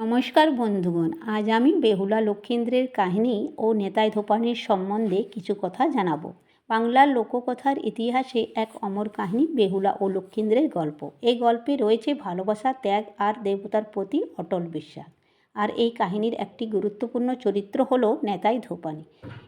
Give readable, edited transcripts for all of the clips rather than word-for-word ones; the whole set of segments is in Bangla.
নমস্কার বন্ধুগণ, আজ আমি বেহুলা লক্ষীন্দ্রের কাহিনী ও নেতাই ধোপানির সম্বন্ধে কিছু কথা জানাবো। বাংলার লোককথার ইতিহাসে এক অমর কাহিনী বেহুলা ও লক্ষীন্দ্রের গল্প। এই গল্পে রয়েছে ভালোবাসা, ত্যাগ আর দেবতার প্রতি অটল বিশ্বাস। আর এই কাহিনীর একটি গুরুত্বপূর্ণ চরিত্র হলো নেতাই ধোপানি।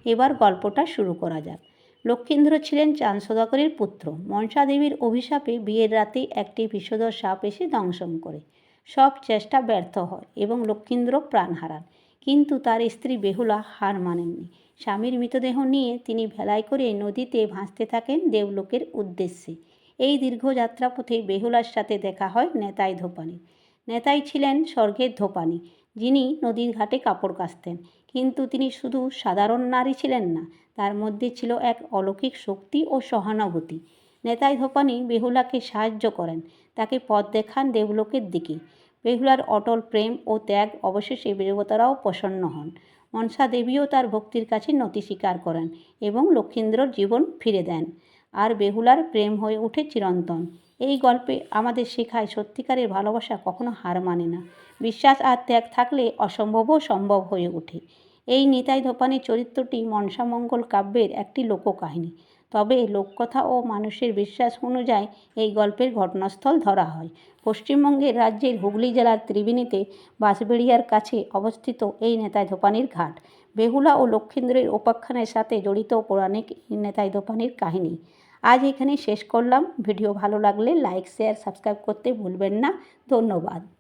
এবার গল্পটা শুরু করা যাক। লক্ষীন্দ্র ছিলেন চাঁদ সওদাগরের পুত্র। মনসা দেবীর অভিশাপে বিয়ের রাতে একটি বিষধর সাপ এসে দংশন করে। সব চেষ্টা ব্যর্থ হয় এবং লক্ষীন্দ্র প্রাণ হারান। কিন্তু তার স্ত্রী বেহুলা হার মানেননি। স্বামীর মৃতদেহ নিয়ে তিনি ভেলায় করে নদীতে ভাসতে থাকেন দেবলোকের উদ্দেশ্যে। এই দীর্ঘ যাত্রাপথে বেহুলার সাথে দেখা হয় নেতাই ধোপানি। নেতাই ছিলেন স্বর্গের ধোপানি, যিনি নদীর ঘাটে কাপড় কাচতেন। কিন্তু তিনি শুধু সাধারণ নারী ছিলেন না, তার মধ্যে ছিল এক অলৌকিক শক্তি ও সহানুভূতি। নেতাই ধোপানি বেহুলাকে সাহায্য করেন, তাকে পথ দেখান দেবলোকের দিকে। বেহুলার অটল প্রেম ও ত্যাগ অবশেষে দেবতারাও প্রসন্ন হন। মনসা দেবীও তার ভক্তির কাছে নতি স্বীকার করেন এবং লক্ষীন্দ্রর জীবন ফিরে দেন। আর বেহুলার প্রেম হয়ে ওঠে চিরন্তন। এই গল্পে আমাদের শেখায় সত্যিকারের ভালোবাসা কখনো হার মানে না। বিশ্বাস আর ত্যাগ থাকলে অসম্ভবও সম্ভব হয়ে ওঠে। এই নিতাই ধোপানির চরিত্রটি মনসামঙ্গল কাব্যের একটি লোককাহিনী। তবে লোককথা ও মানুষের বিশ্বাস অনুযায়ী এই গল্পের ঘটনাস্থল ধরা হয় পশ্চিমবঙ্গের রাজ্যের হুগলি জেলার ত্রিবেণীতে বাঁশবেড়িয়ার কাছে অবস্থিত এই নেতাই ধোপানির ঘাট। বেহুলা ও লক্ষীন্দ্রের উপাখ্যানের সাথে জড়িত পৌরাণিক নেতাই ধোপানির কাহিনী। আজ এখানে শেষ করলাম। ভিডিও ভালো লাগলে লাইক, শেয়ার, সাবস্ক্রাইব করতে ভুলবেন না। ধন্যবাদ।